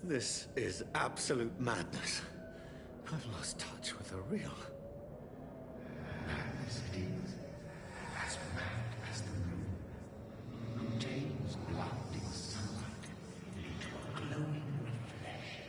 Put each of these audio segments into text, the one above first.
This is absolute madness. I've lost touch with the real. Madness it is, as mad as the moon, who takes blinding sunlight into a glowing flesh.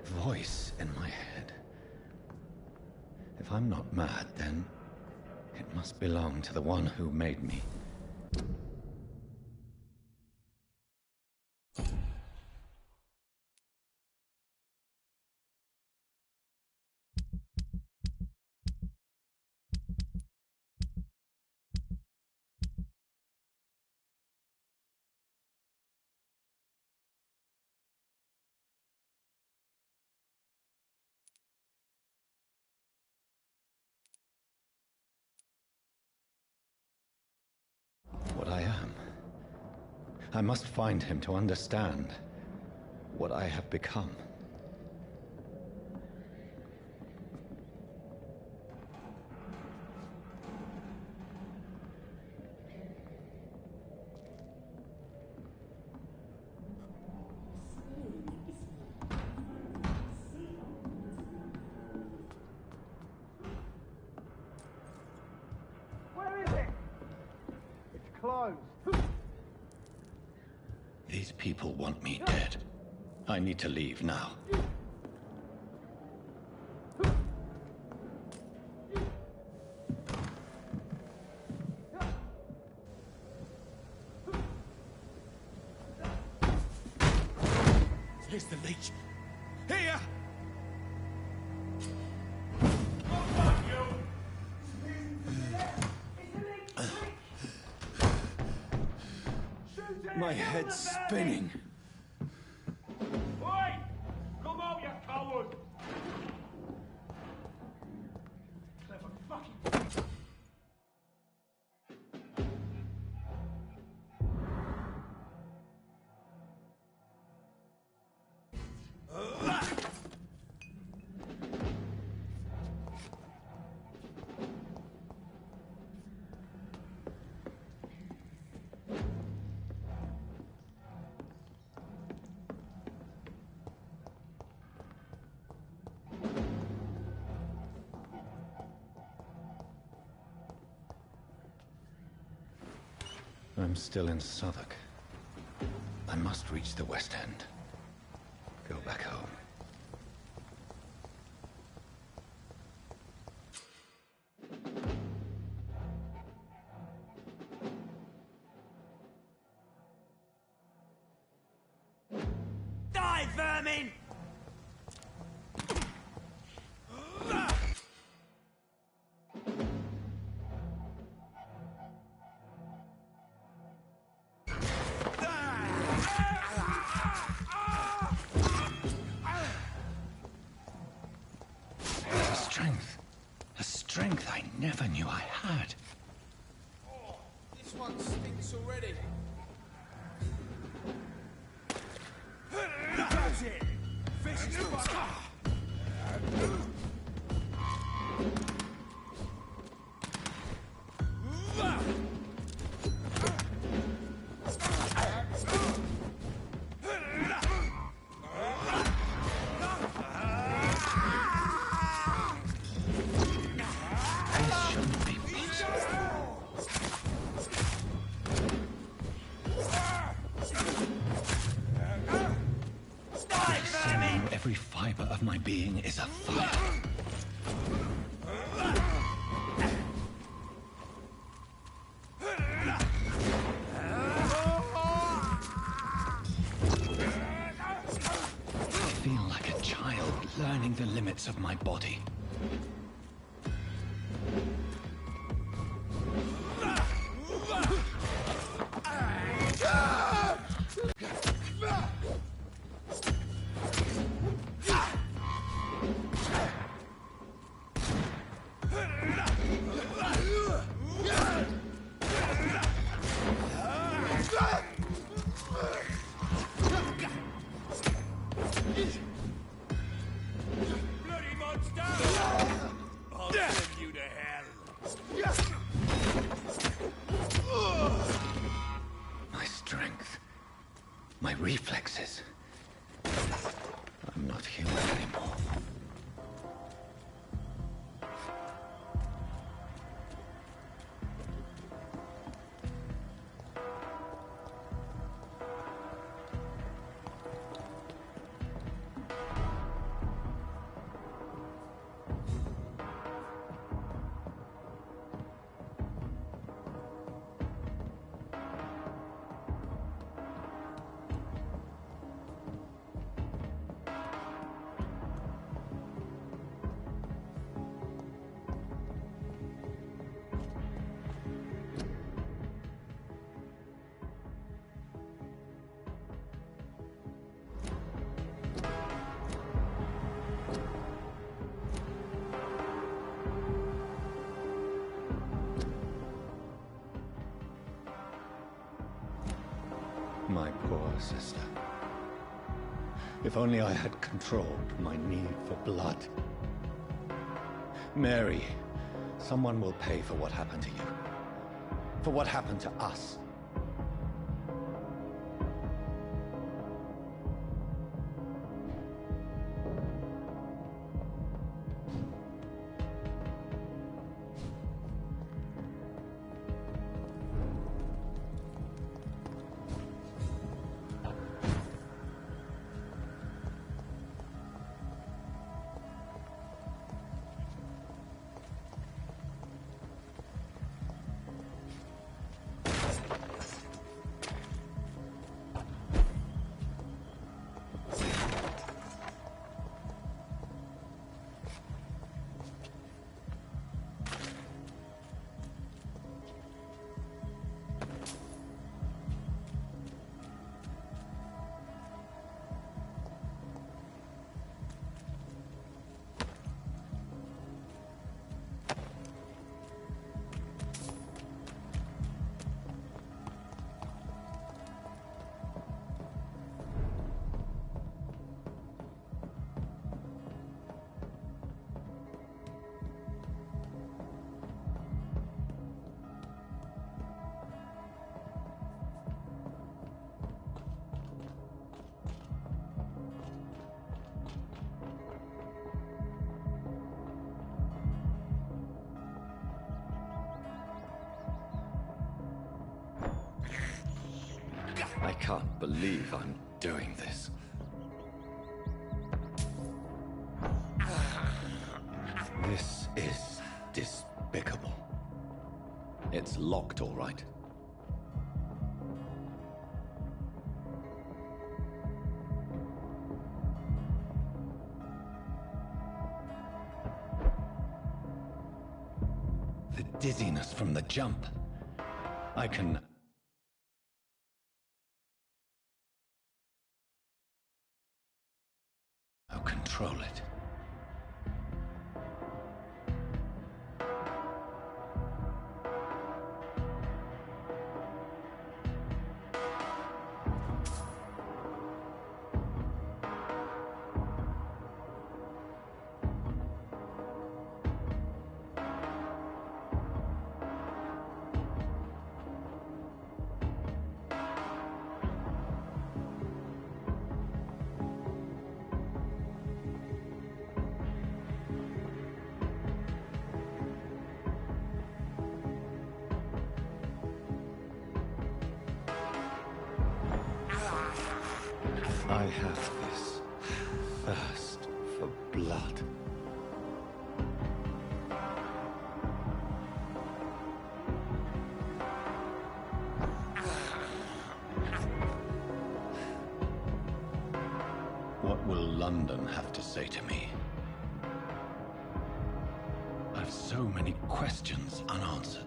voice in my head. If I'm not mad, then it must belong to the one who made me. What I am. I must find him to understand what I have become. Where is it? It's closed. These people want me dead. I need to leave now. Here's the leech. Here! My head's spinning. Oi! Come out, you coward! Clever fucking... I'm still in Southwark. I must reach the West End. Go back home. Die, vermin! A strength I never knew I had. Oh, this one stinks already. That's it! Fish is fucked. Every fiber of my being is afire. I feel like a child learning the limits of my body. Bloody monster! I'll send you to hell. My strength. My reflexes. I'm not human anymore. My poor sister. If only I had controlled my need for blood. Mary, someone will pay for what happened to you. For what happened to us. I can't believe I'm doing this. This is despicable. It's locked, all right. The dizziness from the jump. I can... I'll control it. I have this thirst for blood. What will London have to say to me? I've so many questions unanswered.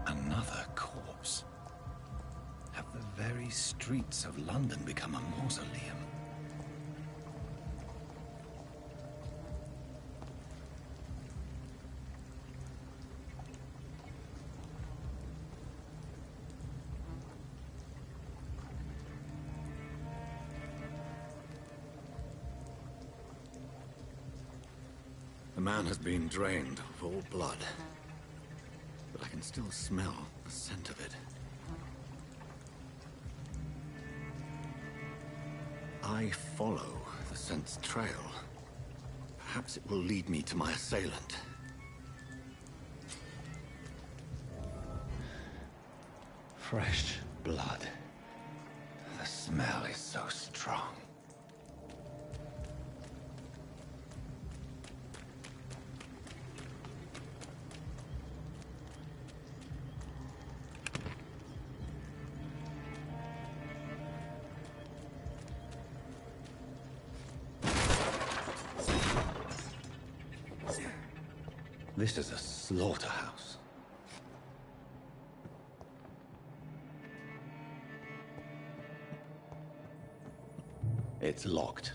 Another corpse. Have the very streets of London become a mausoleum? The man has been drained of all blood. But I can still smell the scent of it. I follow the scent's trail. Perhaps it will lead me to my assailant. Fresh blood. The smell is so strong. This is a slaughterhouse. It's locked.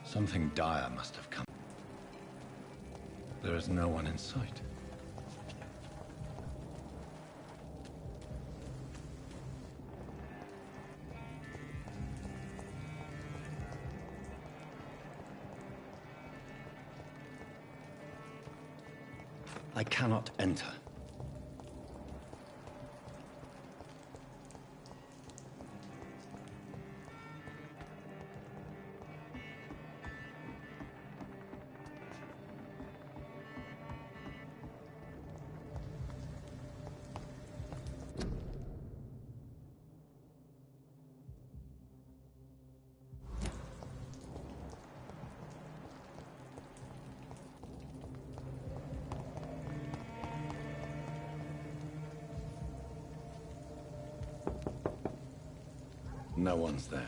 Something dire must have come. There is no one in sight. I cannot enter. No one's there.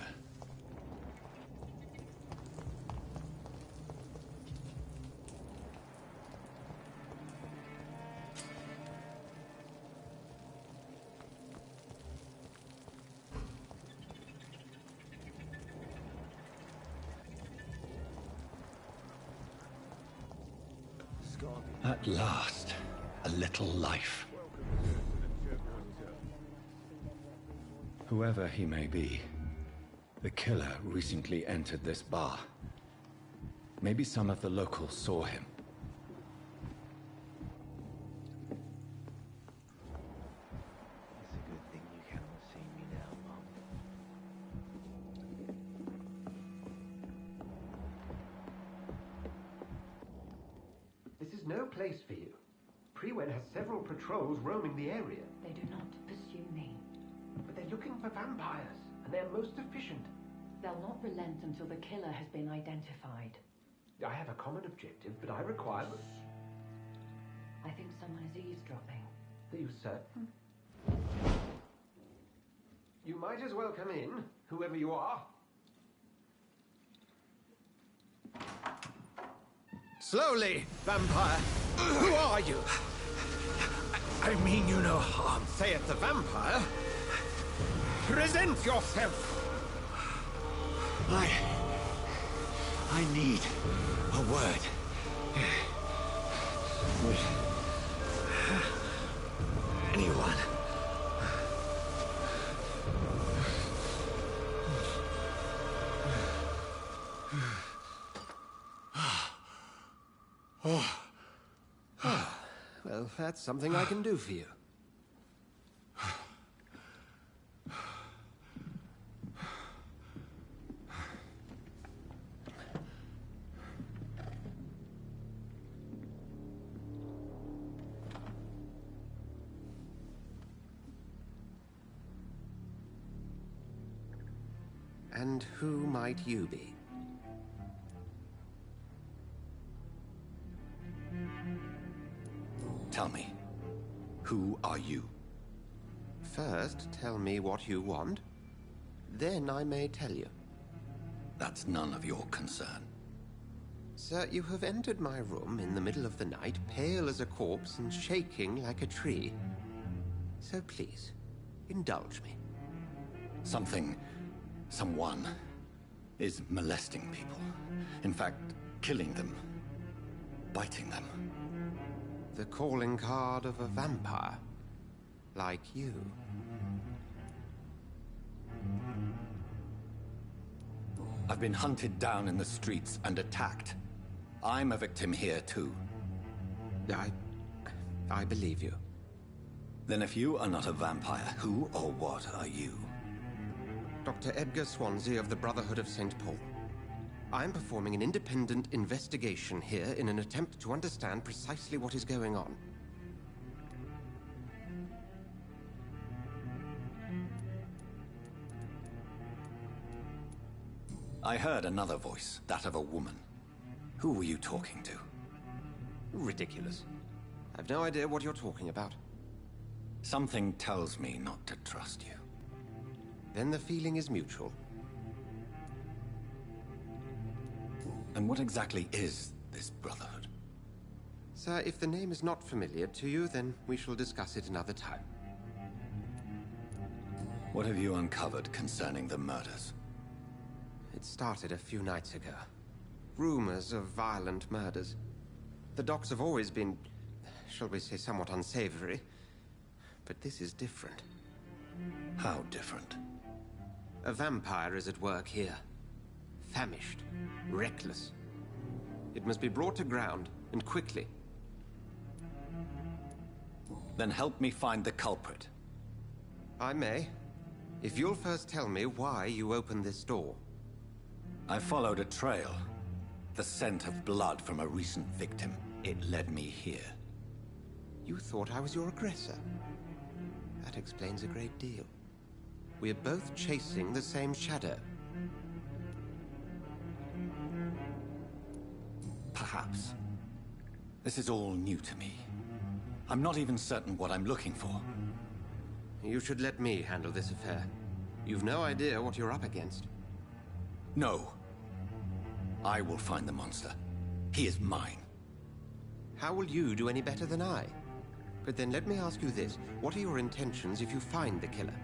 At last, a little life. Whoever he may be, the killer recently entered this bar. Maybe some of the locals saw him. It's a good thing you cannot see me now, Mum. This is no place for you. Prewen has several patrols roaming the area. They do not pursue me. But they're looking for vampires, and they're most efficient. They'll not relent until the killer has been identified. I have a common objective, but I require... I think someone is eavesdropping. Are you certain? You might as well come in, whoever you are. Slowly, vampire! Who are you? I mean you no harm. Say it's a vampire. Present yourself! I need a word. With anyone. Well, that's something I can do for you. And who might you be? Tell me, who are you? First, tell me what you want. Then I may tell you. That's none of your concern. Sir, you have entered my room in the middle of the night, pale as a corpse and shaking like a tree. So please, indulge me. Someone is molesting people. In fact, killing them. Biting them. The calling card of a vampire. Like you. I've been hunted down in the streets and attacked. I'm a victim here, too. I believe you. Then if you are not a vampire, who or what are you? Dr. Edgar Swansea of the Brotherhood of St. Paul. I'm performing an independent investigation here in an attempt to understand precisely what is going on. I heard another voice, that of a woman. Who were you talking to? Ridiculous. I've no idea what you're talking about. Something tells me not to trust you. Then the feeling is mutual. And what exactly is this Brotherhood? Sir, if the name is not familiar to you, then we shall discuss it another time. What have you uncovered concerning the murders? It started a few nights ago. Rumors of violent murders. The docks have always been, shall we say, somewhat unsavory. But this is different. How different? A vampire is at work here. Famished. Reckless. It must be brought to ground, and quickly. Then help me find the culprit. I may. If you'll first tell me why you opened this door. I followed a trail. The scent of blood from a recent victim. It led me here. You thought I was your aggressor. That explains a great deal. We're both chasing the same shadow. Perhaps. This is all new to me. I'm not even certain what I'm looking for. You should let me handle this affair. You've no idea what you're up against. No. I will find the monster. He is mine. How will you do any better than I? But then let me ask you this. What are your intentions if you find the killer?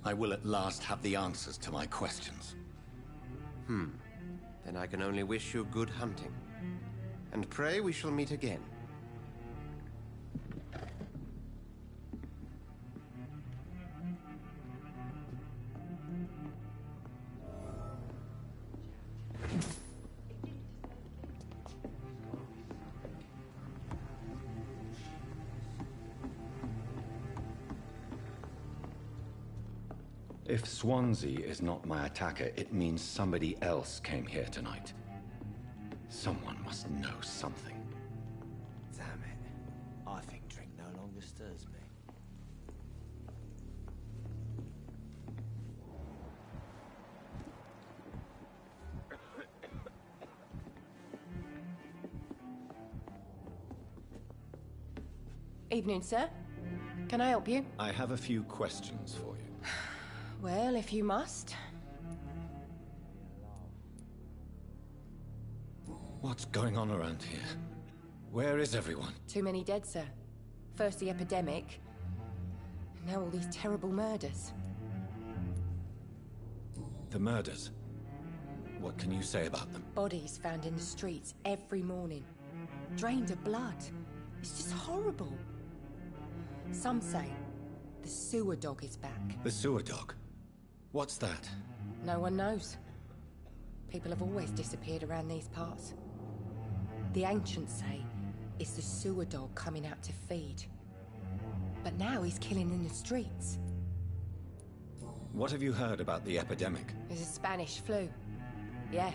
I will at last have the answers to my questions. Then I can only wish you good hunting. And pray we shall meet again. If Swansea is not my attacker, it means somebody else came here tonight. Someone must know something. Damn it. I think drink no longer stirs me. Evening, sir. Can I help you? I have a few questions for you. Well, if you must. What's going on around here? Where is everyone? Too many dead, sir. First the epidemic, now all these terrible murders. The murders? What can you say about them? Bodies found in the streets every morning. Drained of blood. It's just horrible. Some say the sewer dog is back. The sewer dog? What's that? No one knows. People have always disappeared around these parts. The ancients say it's the sewer dog coming out to feed. But now he's killing in the streets. What have you heard about the epidemic? There's a Spanish flu. Yeah.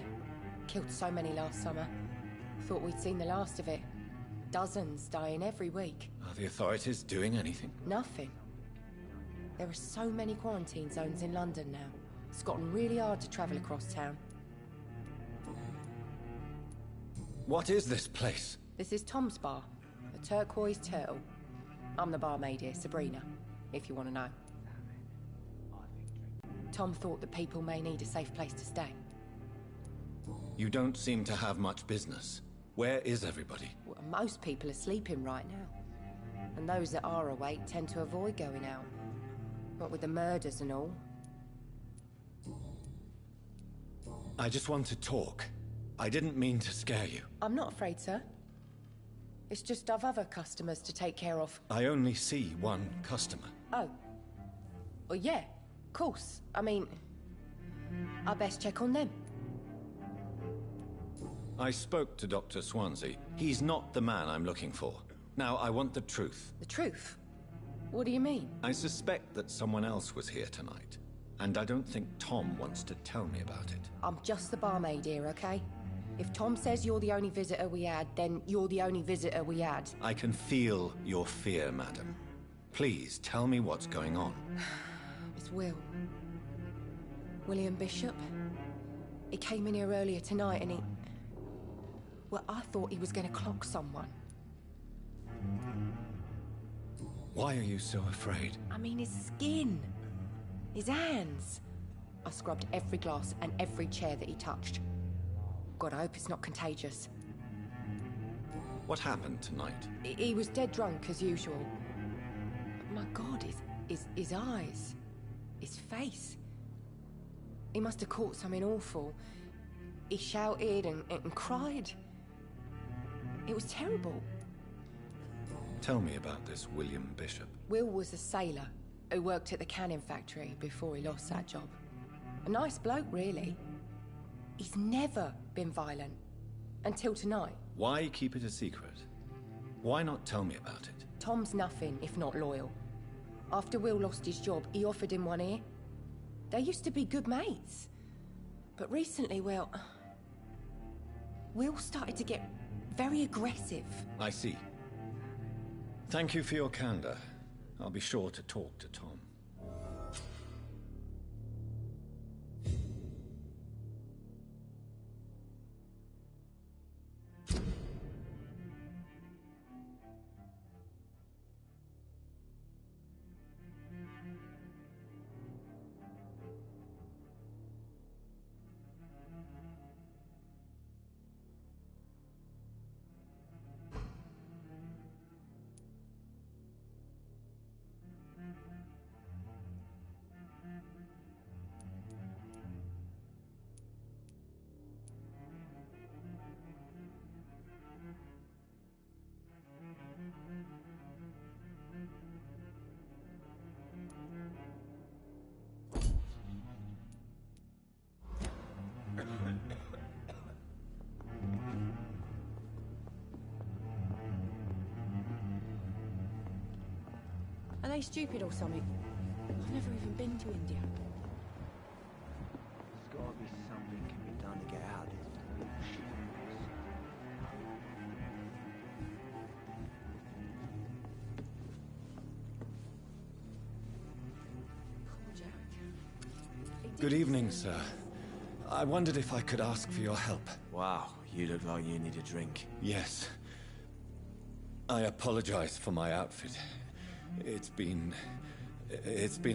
Killed so many last summer. Thought we'd seen the last of it. Dozens dying every week. Are the authorities doing anything? Nothing. There are so many quarantine zones in London now. It's gotten really hard to travel across town. What is this place? This is Tom's bar, the Turquoise Turtle. I'm the barmaid here, Sabrina, if you want to know. Tom thought that people may need a safe place to stay. You don't seem to have much business. Where is everybody? Well, most people are sleeping right now. And those that are awake tend to avoid going out. What with the murders and all. I just want to talk. I didn't mean to scare you. I'm not afraid, sir. It's just I've other customers to take care of. I only see one customer. Oh. Well, yeah, of course. I mean, I best check on them. I spoke to Dr. Swansea. He's not the man I'm looking for. Now, I want the truth. The truth? What do you mean? I suspect that someone else was here tonight. And I don't think Tom wants to tell me about it. I'm just the barmaid here, okay? If Tom says you're the only visitor we had, then you're the only visitor we had. I can feel your fear, madam. Please, tell me what's going on. It's Will. William Bishop. He came in here earlier tonight and he... Well, I thought he was going to clock someone. Why are you so afraid? I mean, his skin. His hands. I scrubbed every glass and every chair that he touched. God, I hope it's not contagious. What happened tonight? He was dead drunk, as usual. But my God, his eyes. His face. He must have caught something awful. He shouted and cried. It was terrible. Tell me about this William Bishop. Will was a sailor who worked at the canning factory before he lost that job. A nice bloke, really. He's never been violent. Until tonight. Why keep it a secret? Why not tell me about it? Tom's nothing if not loyal. After Will lost his job, he offered him one ear. They used to be good mates. But recently, well... Will started to get very aggressive. I see. Thank you for your candor. I'll be sure to talk to Tom. Are they stupid or something? I've never even been to India. There's gotta be something can be done to get out of this bullshit. Good evening, sir. I wondered if I could ask for your help. Wow, you look like you need a drink. Yes. I apologize for my outfit. It's been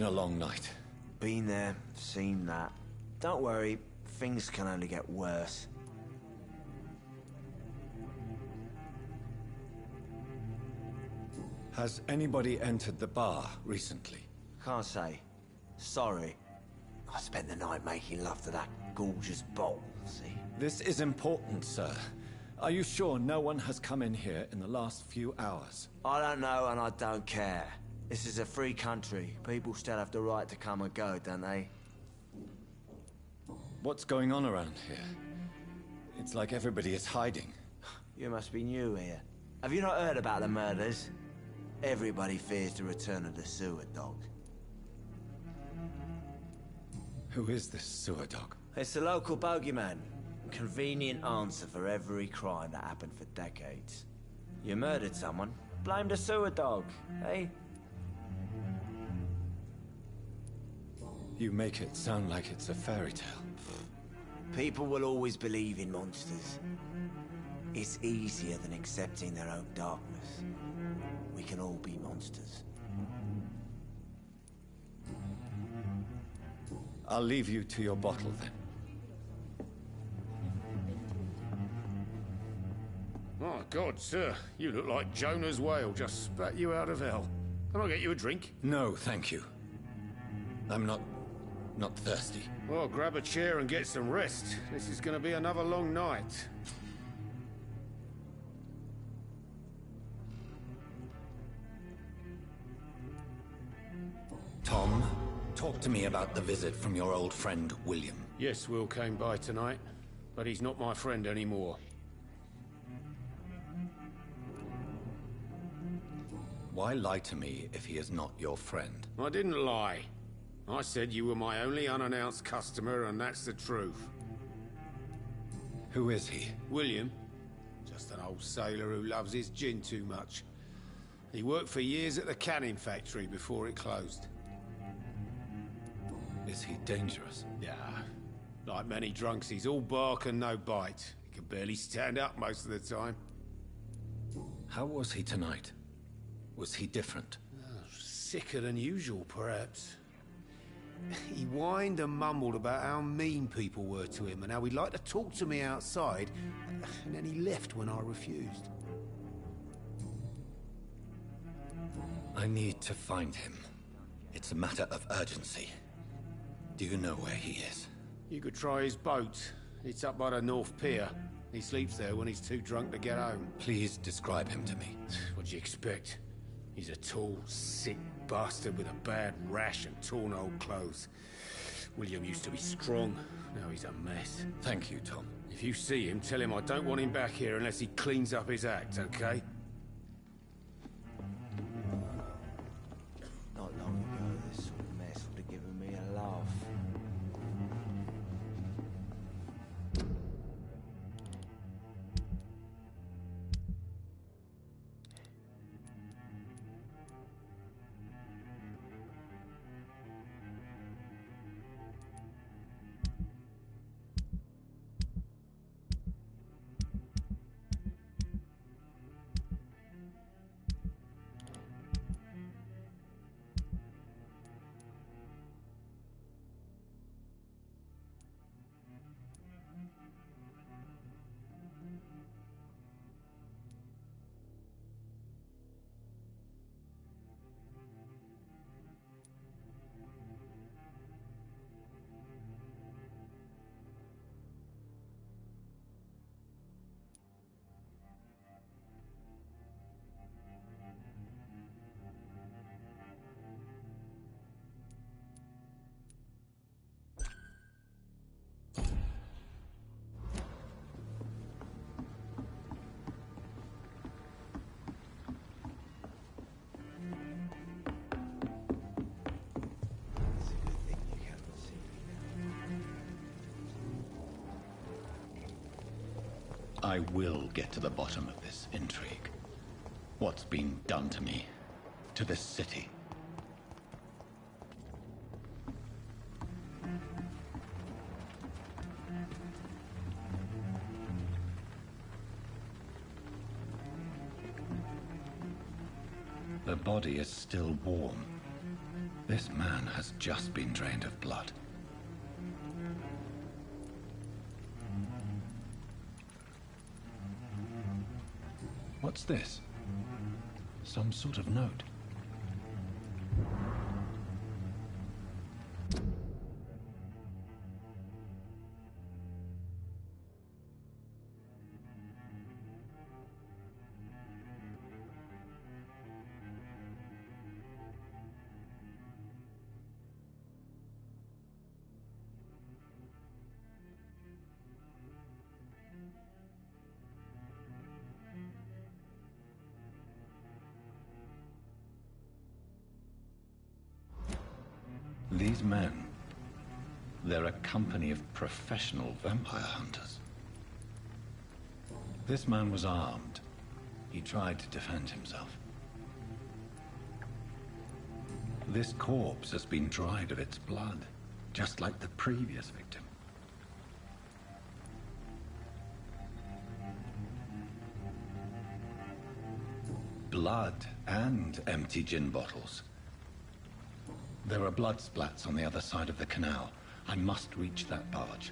a long night. Been there, seen that. Don't worry, things can only get worse. Has anybody entered the bar recently? Can't say. Sorry. I spent the night making love to that gorgeous bowl, see? This is important, sir. Are you sure no one has come in here in the last few hours? I don't know and I don't care. This is a free country. People still have the right to come and go, don't they? What's going on around here? It's like everybody is hiding. You must be new here. Have you not heard about the murders? Everybody fears the return of the sewer dog. Who is this sewer dog? It's the local bogeyman. Convenient answer for every crime that happened for decades. You murdered someone, blame the sewer dog, eh? You make it sound like it's a fairy tale. People will always believe in monsters. It's easier than accepting their own darkness. We can all be monsters. I'll leave you to your bottle then. My God, sir, you look like Jonah's whale just spat you out of hell. Can I get you a drink? No, thank you. I'm not thirsty. Well, grab a chair and get some rest. This is going to be another long night. Tom, talk to me about the visit from your old friend, William. Yes, Will came by tonight, but he's not my friend anymore. Why lie to me if he is not your friend? I didn't lie. I said you were my only unannounced customer, and that's the truth. Who is he? William. Just an old sailor who loves his gin too much. He worked for years at the canning factory before it closed. Is he dangerous? Yeah. Like many drunks, he's all bark and no bite. He can barely stand up most of the time. How was he tonight? Was he different? Sicker than usual, perhaps. He whined and mumbled about how mean people were to him and how he'd like to talk to me outside, and then he left when I refused. I need to find him. It's a matter of urgency. Do you know where he is? You could try his boat. It's up by the North Pier. He sleeps there when he's too drunk to get home. Please describe him to me. What do you expect? He's a tall, sick bastard with a bad rash and torn old clothes. William used to be strong. Now he's a mess. Thank you, Tom. If you see him, tell him I don't want him back here unless he cleans up his act, okay? Not long ago, this sort of mess would have given me a laugh. I will get to the bottom of this intrigue. What's been done to me, to this city. The body is still warm. This man has just been drained of blood. What's this? Some sort of note. These men, they're a company of professional vampire hunters. This man was armed. He tried to defend himself. This corpse has been dried of its blood, just like the previous victim. Blood and empty gin bottles. There are blood splats on the other side of the canal. I must reach that barge.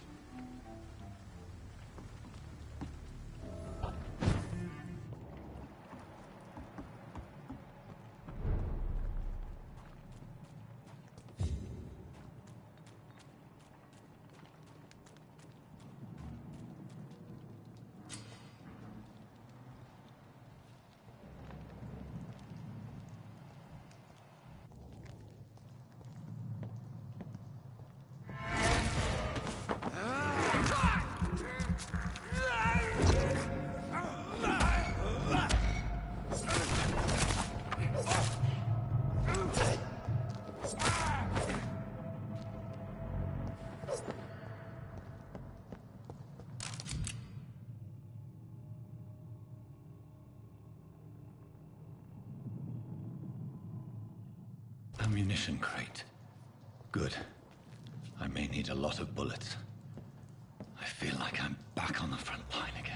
Ammunition crate. Good. I may need a lot of bullets. I feel like I'm back on the front line again.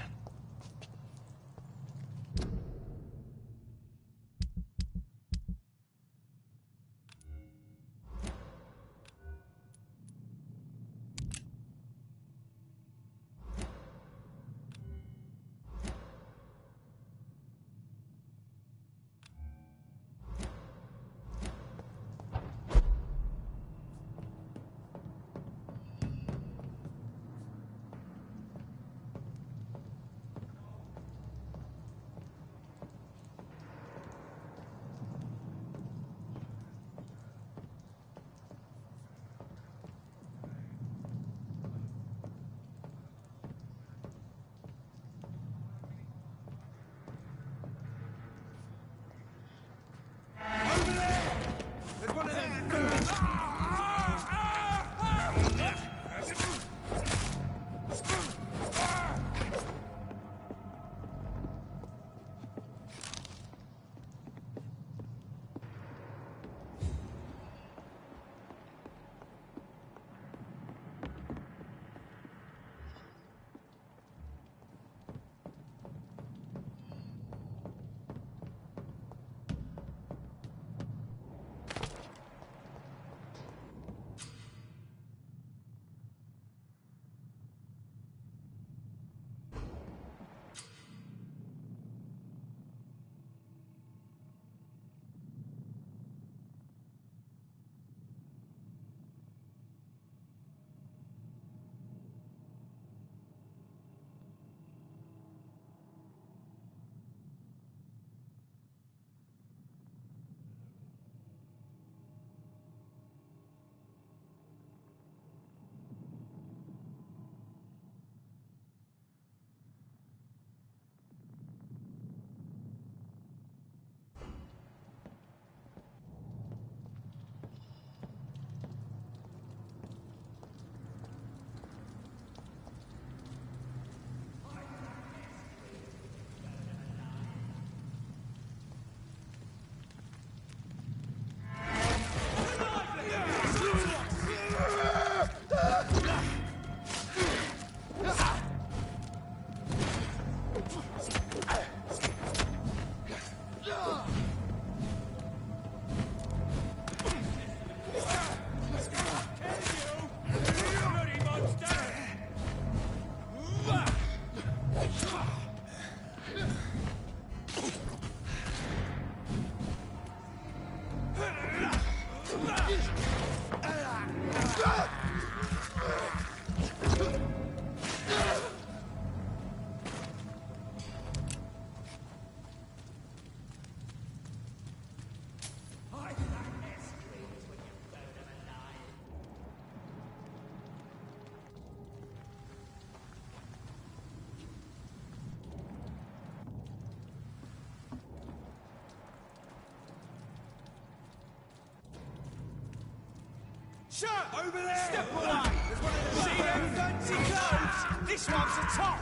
Sure! Over there! Step away! There's one of them. See them fancy clothes? This one's a top!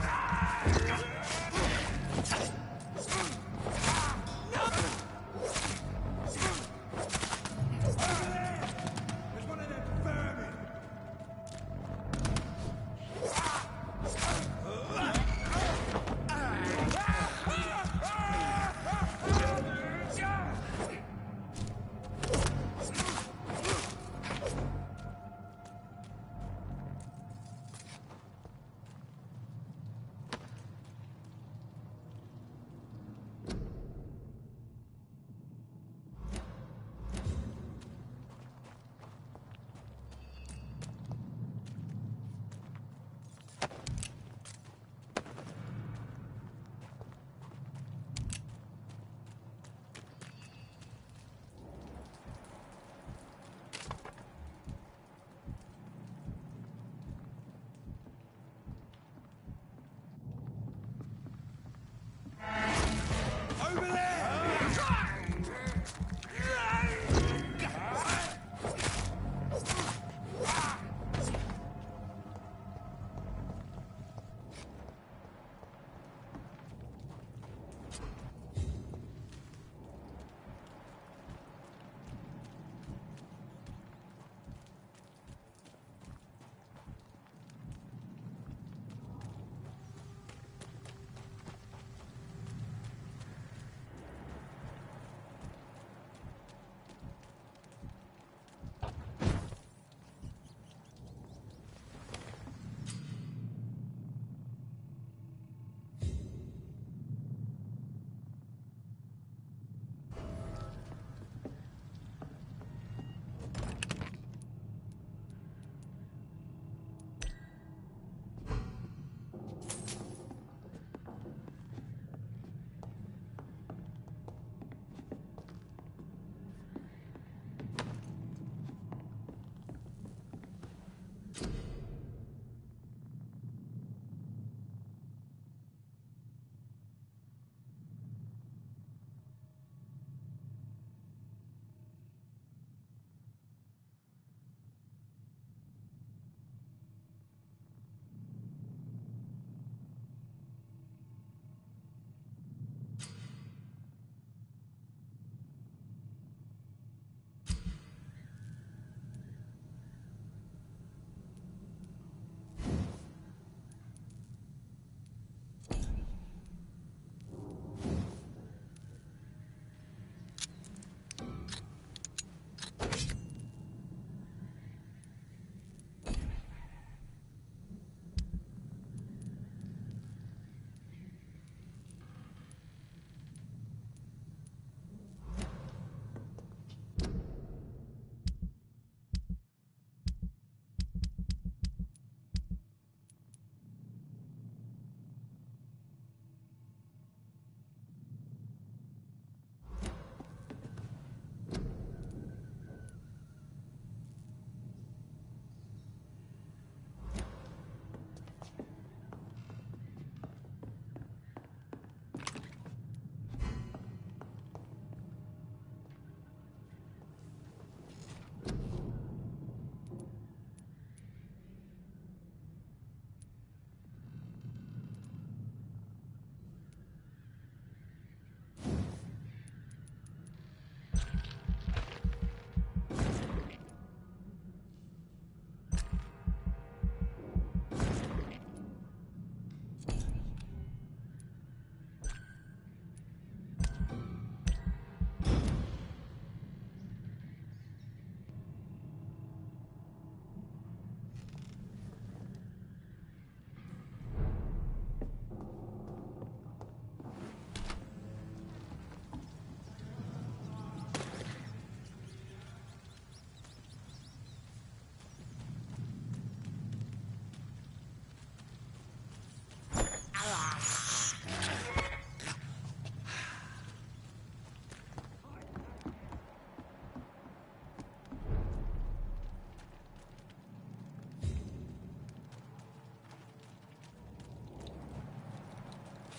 Over there! There's one of them vermin!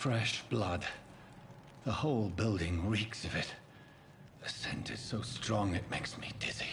Fresh blood. The whole building reeks of it. The scent is so strong it makes me dizzy.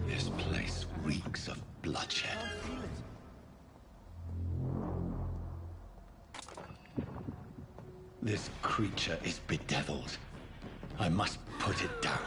This place reeks of bloodshed. This creature is bedeviled. I must put it down.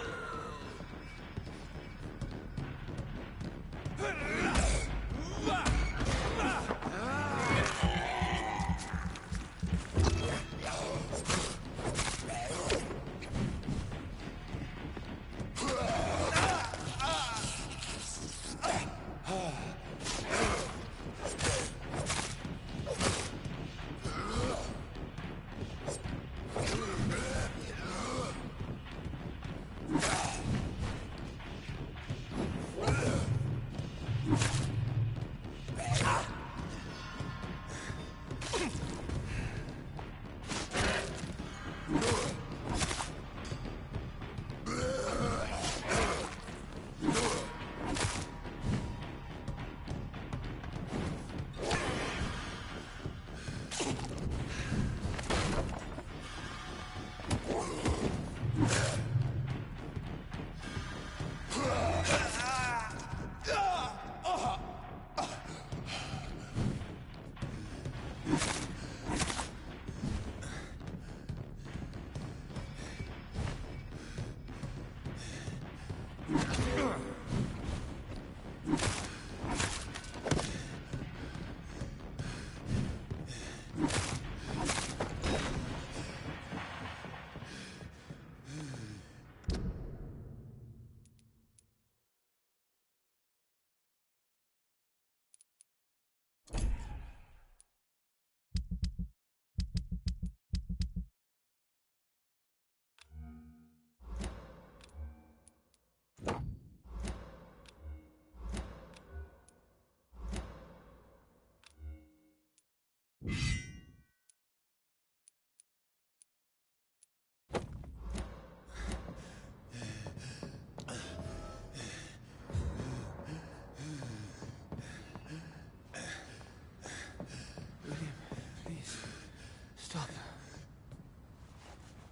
Stop.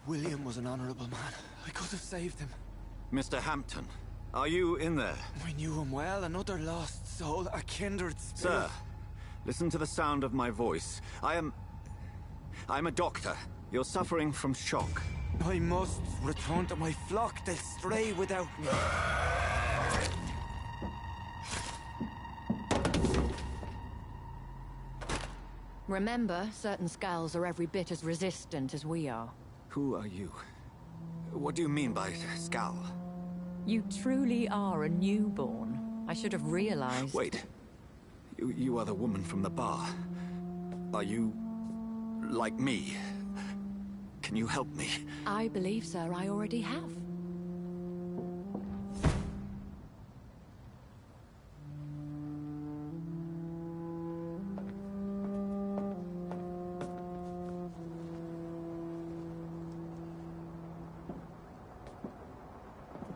William was an honorable man. I could have saved him. Mr. Hampton, are you in there? I knew him well, another lost soul, a kindred spirit. Sir, listen to the sound of my voice. I'm a doctor. You're suffering from shock. I must return to my flock. They'll stray without me. Remember, certain skulls are every bit as resistant as we are. Who are you? What do you mean by skull? You truly are a newborn. I should have realized. Wait. You are the woman from the bar. Are you... like me? Can you help me? I believe, sir, I already have.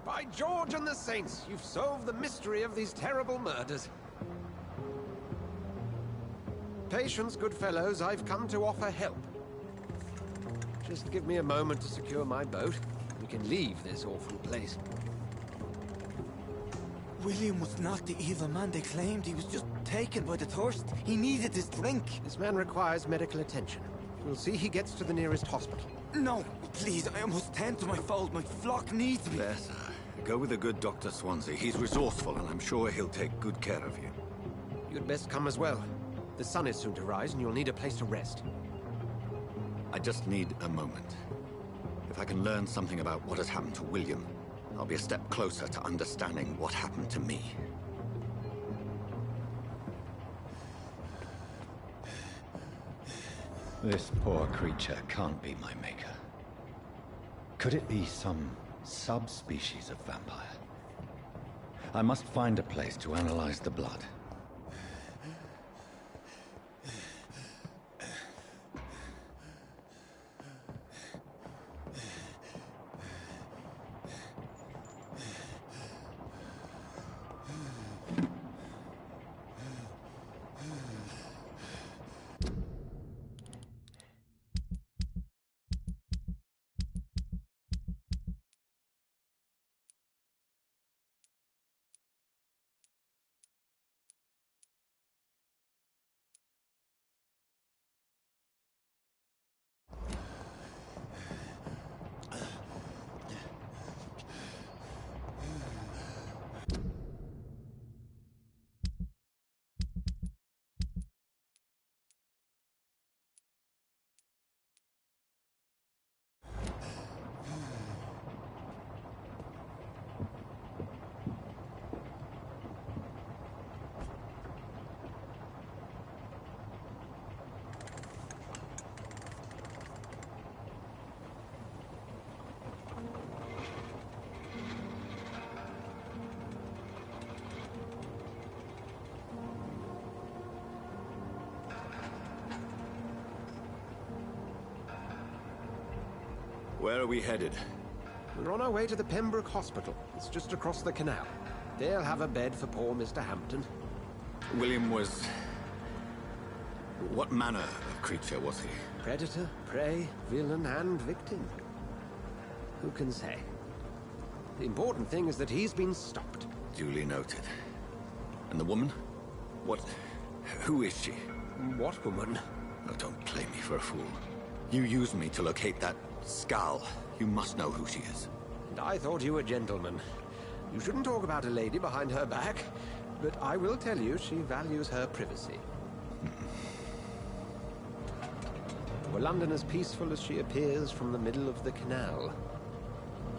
By George and the Saints, you've solved the mystery of these terrible murders. Patience, good fellows, I've come to offer help. Just give me a moment to secure my boat. We can leave this awful place. William was not the evil man they claimed. He was just taken by the thirst. He needed his drink. This man requires medical attention. We'll see he gets to the nearest hospital. No, please, I almost tend to my fault. My flock needs me. There, sir. Go with the good Dr. Swansea. He's resourceful, and I'm sure he'll take good care of you. You'd best come as well. The sun is soon to rise, and you'll need a place to rest. I just need a moment. If I can learn something about what has happened to William, I'll be a step closer to understanding what happened to me. This poor creature can't be my maker. Could it be some subspecies of vampire? I must find a place to analyze the blood. Where are we headed? We're on our way to the Pembroke Hospital. It's just across the canal. They'll have a bed for poor Mr. Hampton. William was... What manner of creature was he? Predator, prey, villain, and victim. Who can say? The important thing is that he's been stopped. Duly noted. And the woman? What... Who is she? What woman? Oh, don't play me for a fool. You used me to locate that skull. You must know who she is. And I thought you a gentleman. You shouldn't talk about a lady behind her back, but I will tell you she values her privacy. Were London as peaceful as she appears from the middle of the canal?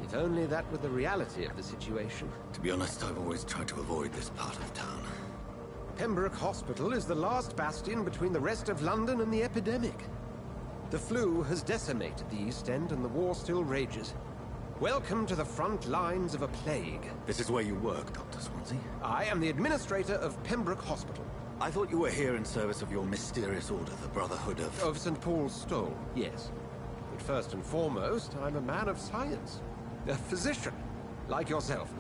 If only that were the reality of the situation. To be honest, I've always tried to avoid this part of town. Pembroke Hospital is the last bastion between the rest of London and the epidemic. The flu has decimated the East End and the war still rages. Welcome to the front lines of a plague. This is where you work, Dr. Swansea? I am the administrator of Pembroke Hospital. I thought you were here in service of your mysterious order, the Brotherhood of... Of St. Paul's Stole, yes. But first and foremost, I'm a man of science. A physician, like yourself,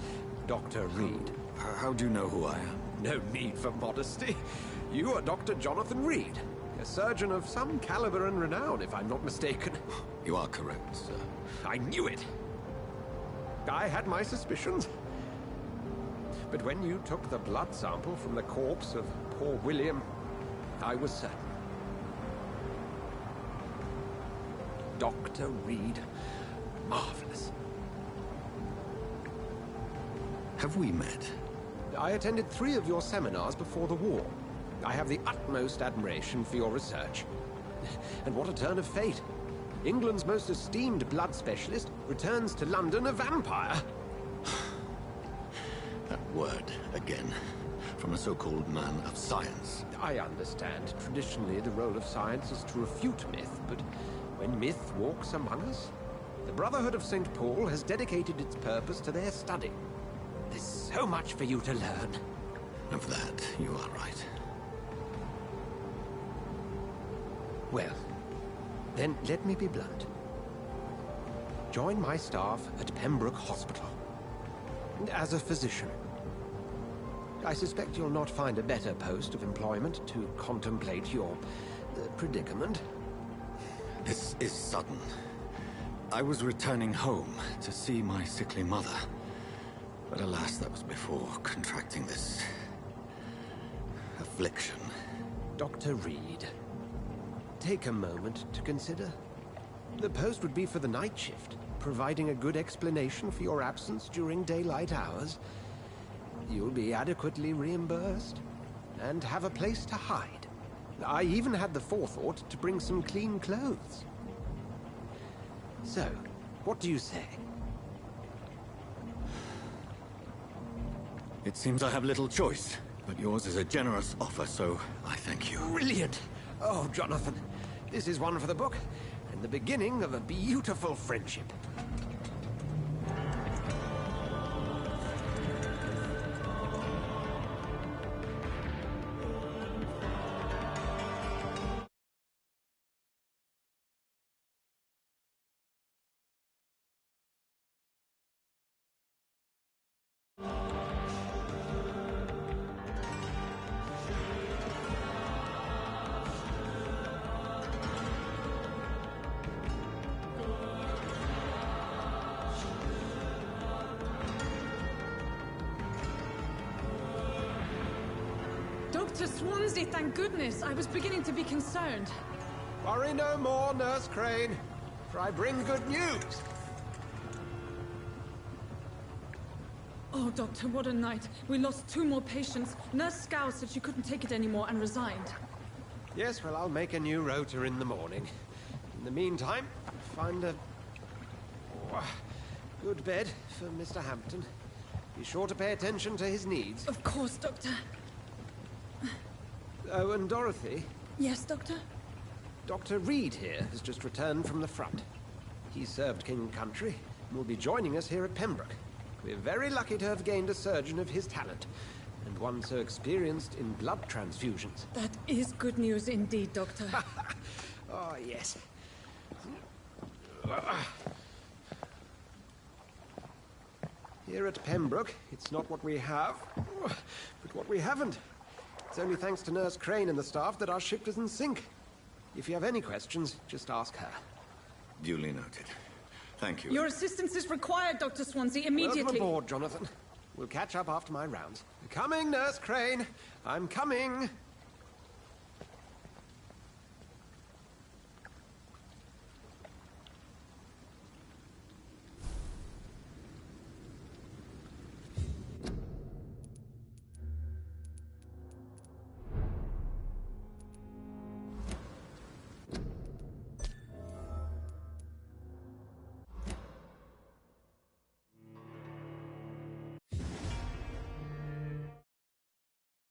Dr. Reed. How do you know who I am? No need for modesty. You are Dr. Jonathan Reed. A surgeon of some caliber and renown, if I'm not mistaken. You are correct, sir. I knew it. I had my suspicions. But when you took the blood sample from the corpse of poor William, I was certain. Dr. Reed. Marvelous. Have we met? I attended 3 of your seminars before the war. I have the utmost admiration for your research. And what a turn of fate. England's most esteemed blood specialist returns to London a vampire. That word, again. From a so-called man of science. I understand. Traditionally, the role of science is to refute myth, but when myth walks among us, the Brotherhood of St. Paul has dedicated its purpose to their study. There's so much for you to learn. Of that, you are right. Well, then let me be blunt. Join my staff at Pembroke Hospital. As a physician. I suspect you'll not find a better post of employment to contemplate your predicament. This is sudden. I was returning home to see my sickly mother. But alas, that was before contracting this... affliction. Dr. Reed, take a moment to consider. The post would be for the night shift, providing a good explanation for your absence during daylight hours. You'll be adequately reimbursed, and have a place to hide. I even had the forethought to bring some clean clothes. So, what do you say? It seems I have little choice, but yours is a generous offer, so I thank you. Brilliant! Oh, Jonathan, this is one for the book, and the beginning of a beautiful friendship. Dr. Swansea, thank goodness. I was beginning to be concerned. Worry no more, Nurse Crane, for I bring good news. Oh, Doctor, what a night. We lost 2 more patients. Nurse Scow said she couldn't take it anymore and resigned. Yes, well, I'll make a new rota in the morning. In the meantime, find a good bed for Mr. Hampton. Be sure to pay attention to his needs. Of course, Doctor. Oh, and Dorothy? Yes, Doctor? Dr. Reed here has just returned from the front. He served King Country and will be joining us here at Pembroke. We're very lucky to have gained a surgeon of his talent, and one so experienced in blood transfusions. That is good news indeed, Doctor. Oh, yes. Here at Pembroke, it's not what we have, but what we haven't. It's only thanks to Nurse Crane and the staff that our ship doesn't sink. If you have any questions, just ask her. Duly noted. Thank you. Your assistance is required, Dr. Swansea, immediately. Welcome aboard, Jonathan. We'll catch up after my rounds. Coming, Nurse Crane. I'm coming.